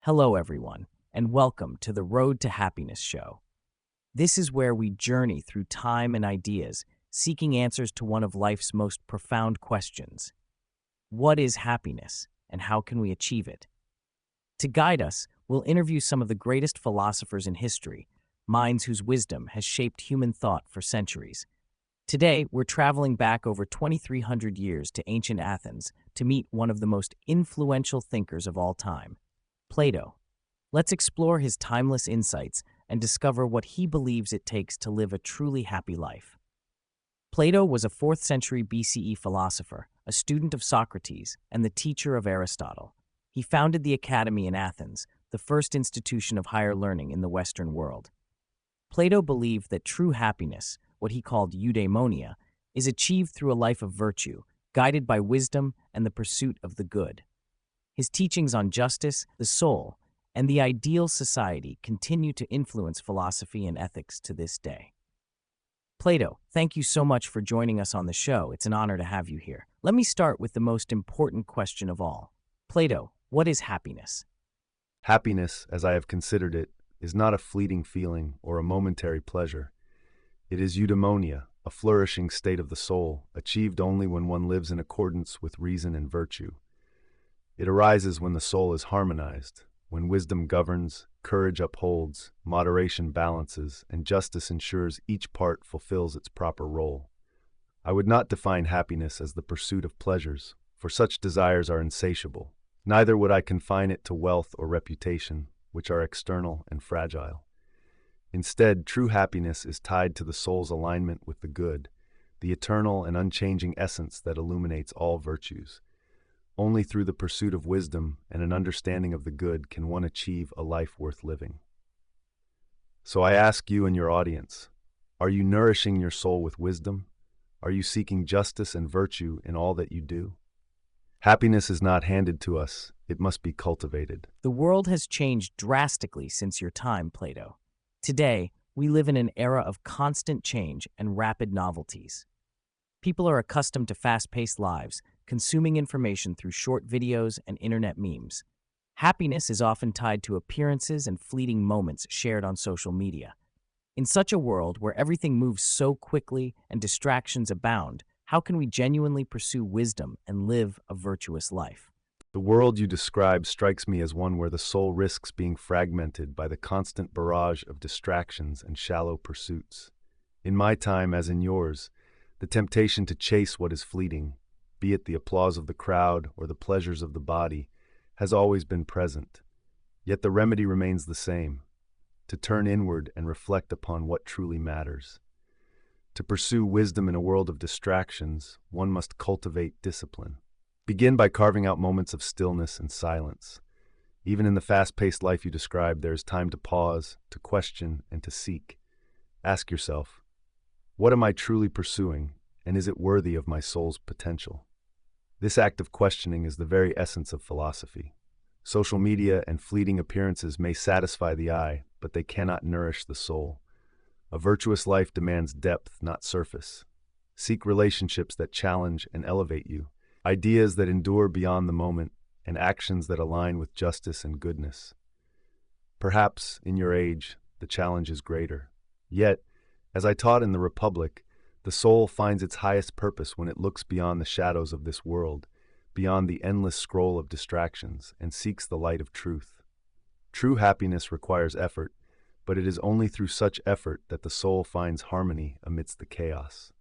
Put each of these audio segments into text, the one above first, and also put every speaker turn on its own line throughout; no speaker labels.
Hello, everyone, and welcome to the Road to Happiness show. This is where we journey through time and ideas, seeking answers to one of life's most profound questions. What is happiness, and how can we achieve it? To guide us, we'll interview some of the greatest philosophers in history, minds whose wisdom has shaped human thought for centuries. Today, we're traveling back over 2,300 years to ancient Athens to meet one of the most influential thinkers of all time, Plato. Let's explore his timeless insights and discover what he believes it takes to live a truly happy life. Plato was a 4th century BCE philosopher, a student of Socrates, and the teacher of Aristotle. He founded the Academy in Athens, the first institution of higher learning in the Western world. Plato believed that true happiness, what he called eudaimonia, is achieved through a life of virtue, guided by wisdom and the pursuit of the good. His teachings on justice, the soul, and the ideal society continue to influence philosophy and ethics to this day. Plato, thank you so much for joining us on the show. It's an honor to have you here. Let me start with the most important question of all. Plato, what is happiness?
Happiness, as I have considered it, is not a fleeting feeling or a momentary pleasure. It is eudaimonia, a flourishing state of the soul, achieved only when one lives in accordance with reason and virtue. It arises when the soul is harmonized, when wisdom governs, courage upholds, moderation balances, and justice ensures each part fulfills its proper role. I would not define happiness as the pursuit of pleasures, for such desires are insatiable. Neither would I confine it to wealth or reputation, which are external and fragile. Instead, true happiness is tied to the soul's alignment with the good, the eternal and unchanging essence that illuminates all virtues. Only through the pursuit of wisdom and an understanding of the good can one achieve a life worth living. So I ask you and your audience, are you nourishing your soul with wisdom? Are you seeking justice and virtue in all that you do? Happiness is not handed to us, it must be cultivated.
The world has changed drastically since your time, Plato. Today, we live in an era of constant change and rapid novelties. People are accustomed to fast-paced lives, consuming information through short videos and internet memes. Happiness is often tied to appearances and fleeting moments shared on social media. In such a world where everything moves so quickly and distractions abound, how can we genuinely pursue wisdom and live a virtuous life?
The world you describe strikes me as one where the soul risks being fragmented by the constant barrage of distractions and shallow pursuits. In my time, as in yours, the temptation to chase what is fleeting, be it the applause of the crowd or the pleasures of the body, has always been present. Yet the remedy remains the same: to turn inward and reflect upon what truly matters. To pursue wisdom in a world of distractions, one must cultivate discipline. Begin by carving out moments of stillness and silence. Even in the fast-paced life you describe, there is time to pause, to question, and to seek. Ask yourself, what am I truly pursuing, and is it worthy of my soul's potential? This act of questioning is the very essence of philosophy. Social media and fleeting appearances may satisfy the eye, but they cannot nourish the soul. A virtuous life demands depth, not surface. Seek relationships that challenge and elevate you, ideas that endure beyond the moment, and actions that align with justice and goodness. Perhaps, in your age, the challenge is greater. Yet, as I taught in the Republic, the soul finds its highest purpose when it looks beyond the shadows of this world, beyond the endless scroll of distractions, and seeks the light of truth. True happiness requires effort, but it is only through such effort that the soul finds harmony amidst the chaos.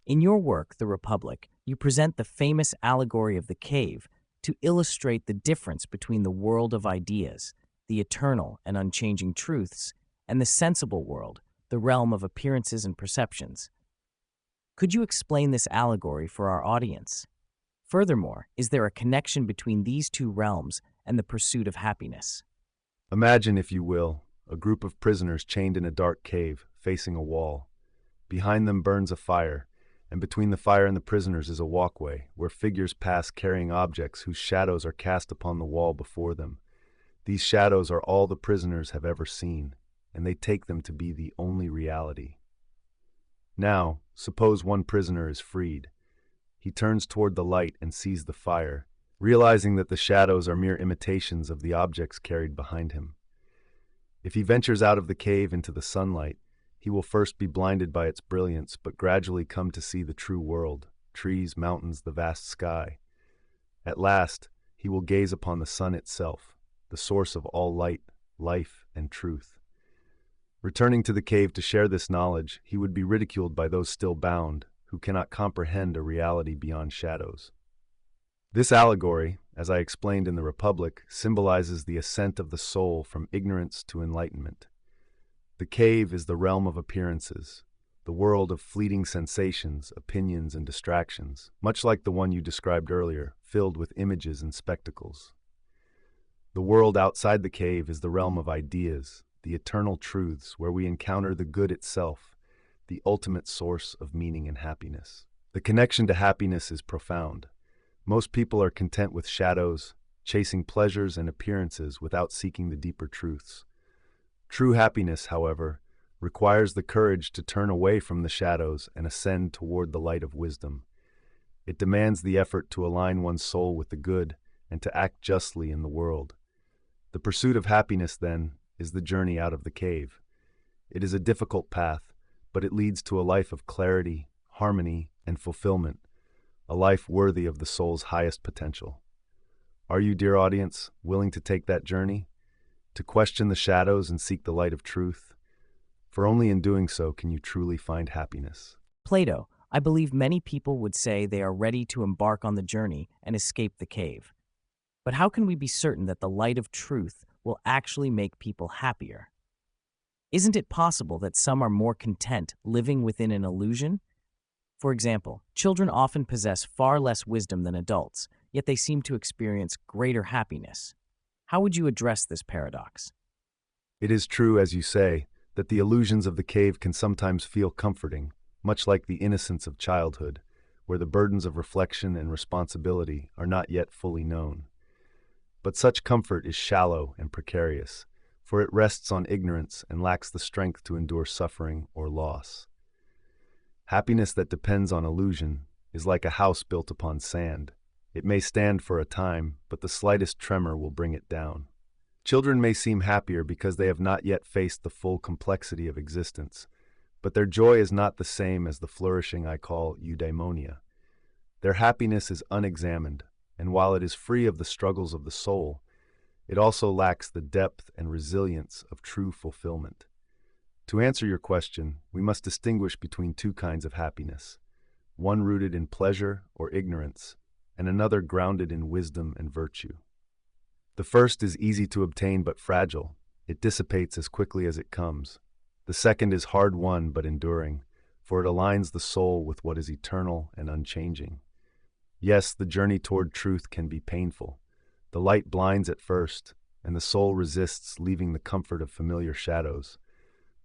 In your work, The Republic, you present the famous allegory of the cave to illustrate the difference between the world of ideas, the eternal and unchanging truths, and the sensible world, the realm of appearances and perceptions. Could you explain this allegory for our audience? Furthermore, is there a connection between these two realms and the pursuit of happiness?
Imagine, if you will, a group of prisoners chained in a dark cave, facing a wall. Behind them burns a fire, and between the fire and the prisoners is a walkway, where figures pass carrying objects whose shadows are cast upon the wall before them. These shadows are all the prisoners have ever seen, and they take them to be the only reality. Now, suppose one prisoner is freed. He turns toward the light and sees the fire, realizing that the shadows are mere imitations of the objects carried behind him. If he ventures out of the cave into the sunlight, he will first be blinded by its brilliance, but gradually come to see the true world, trees, mountains, the vast sky. At last, he will gaze upon the sun itself, the source of all light, life, and truth. Returning to the cave to share this knowledge, he would be ridiculed by those still bound, who cannot comprehend a reality beyond shadows. This allegory, as I explained in the Republic, symbolizes the ascent of the soul from ignorance to enlightenment. The cave is the realm of appearances, the world of fleeting sensations, opinions, and distractions, much like the one you described earlier, filled with images and spectacles. The world outside the cave is the realm of ideas, the eternal truths where we encounter the good itself, the ultimate source of meaning and happiness. The connection to happiness is profound. Most people are content with shadows, chasing pleasures and appearances without seeking the deeper truths. True happiness, however, requires the courage to turn away from the shadows and ascend toward the light of wisdom. It demands the effort to align one's soul with the good and to act justly in the world. The pursuit of happiness, then, is the journey out of the cave. It is a difficult path, but it leads to a life of clarity, harmony, and fulfillment, a life worthy of the soul's highest potential. Are you, dear audience, willing to take that journey? To question the shadows and seek the light of truth? For only in doing so can you truly find happiness.
Plato, I believe many people would say they are ready to embark on the journey and escape the cave. But how can we be certain that the light of truth will actually make people happier? Isn't it possible that some are more content living within an illusion? For example, children often possess far less wisdom than adults, yet they seem to experience greater happiness. How would you address this paradox?
It is true, as you say, that the illusions of the cave can sometimes feel comforting, much like the innocence of childhood, where the burdens of reflection and responsibility are not yet fully known. But such comfort is shallow and precarious, for it rests on ignorance and lacks the strength to endure suffering or loss. Happiness that depends on illusion is like a house built upon sand. It may stand for a time, but the slightest tremor will bring it down. Children may seem happier because they have not yet faced the full complexity of existence, but their joy is not the same as the flourishing I call eudaimonia. Their happiness is unexamined, and while it is free of the struggles of the soul, it also lacks the depth and resilience of true fulfillment. To answer your question, we must distinguish between two kinds of happiness, one rooted in pleasure or ignorance, and another grounded in wisdom and virtue. The first is easy to obtain but fragile. It dissipates as quickly as it comes. The second is hard-won but enduring, for it aligns the soul with what is eternal and unchanging. Yes, the journey toward truth can be painful. The light blinds at first, and the soul resists, leaving the comfort of familiar shadows.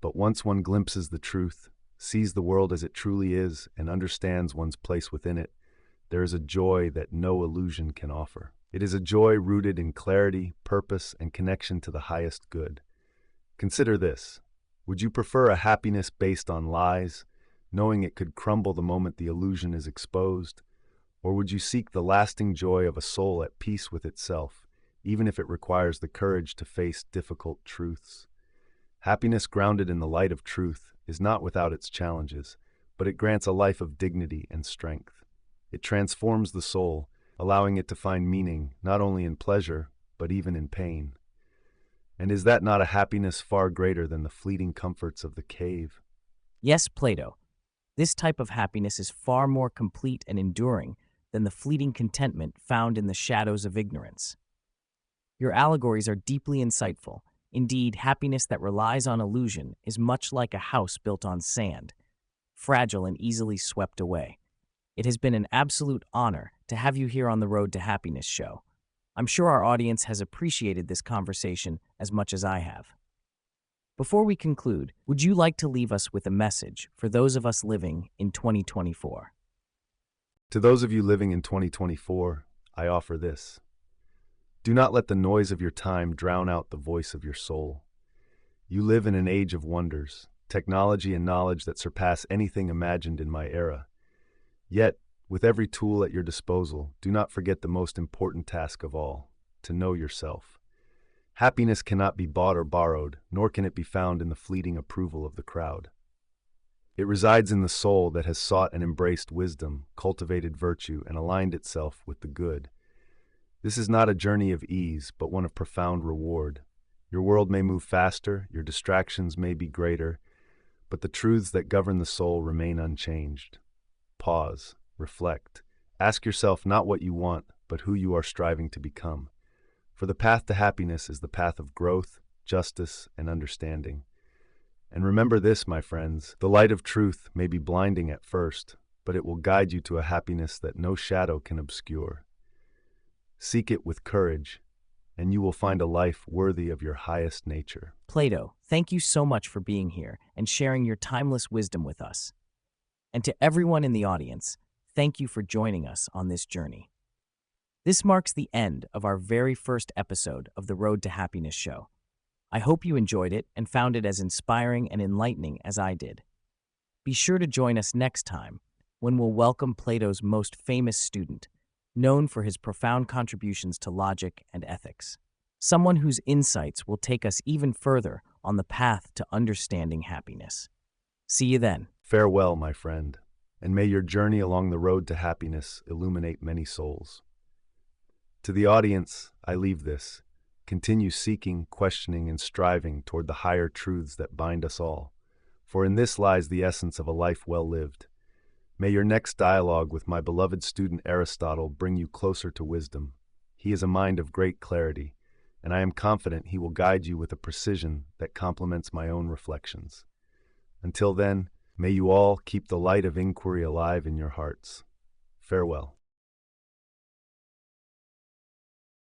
But once one glimpses the truth, sees the world as it truly is, and understands one's place within it, there is a joy that no illusion can offer. It is a joy rooted in clarity, purpose, and connection to the highest good. Consider this. Would you prefer a happiness based on lies, knowing it could crumble the moment the illusion is exposed? Or would you seek the lasting joy of a soul at peace with itself, even if it requires the courage to face difficult truths? Happiness grounded in the light of truth is not without its challenges, but it grants a life of dignity and strength. It transforms the soul, allowing it to find meaning not only in pleasure, but even in pain. And is that not a happiness far greater than the fleeting comforts of the cave?
Yes, Plato. This type of happiness is far more complete and enduring than the fleeting contentment found in the shadows of ignorance. Your allegories are deeply insightful. Indeed, happiness that relies on illusion is much like a house built on sand, fragile and easily swept away. It has been an absolute honor to have you here on the Road to Happiness show. I'm sure our audience has appreciated this conversation as much as I have. Before we conclude, would you like to leave us with a message for those of us living in 2024?
To those of you living in 2024, I offer this. Do not let the noise of your time drown out the voice of your soul. You live in an age of wonders, technology and knowledge that surpass anything imagined in my era. Yet, With every tool at your disposal, do not forget the most important task of all, to know yourself. Happiness cannot be bought or borrowed, nor can it be found in the fleeting approval of the crowd. It resides in the soul that has sought and embraced wisdom, cultivated virtue, and aligned itself with the good. This is not a journey of ease, but one of profound reward. Your world may move faster, your distractions may be greater, but the truths that govern the soul remain unchanged. Pause, reflect. Ask yourself not what you want, but who you are striving to become. For the path to happiness is the path of growth, justice, and understanding. And remember this, my friends, the light of truth may be blinding at first, but it will guide you to a happiness that no shadow can obscure. Seek it with courage, and you will find a life worthy of your highest nature.
Plato, thank you so much for being here and sharing your timeless wisdom with us. And to everyone in the audience, thank you for joining us on this journey. This marks the end of our very first episode of the Road to Happiness show. I hope you enjoyed it and found it as inspiring and enlightening as I did. Be sure to join us next time when we'll welcome Plato's most famous student, known for his profound contributions to logic and ethics. Someone whose insights will take us even further on the path to understanding happiness. See you then.
Farewell, my friend, and may your journey along the road to happiness illuminate many souls. To the audience, I leave this. Continue seeking, questioning, and striving toward the higher truths that bind us all, for in this lies the essence of a life well lived. May your next dialogue with my beloved student Aristotle bring you closer to wisdom. He is a mind of great clarity, and I am confident he will guide you with a precision that complements my own reflections. Until then, may you all keep the light of inquiry alive in your hearts. Farewell.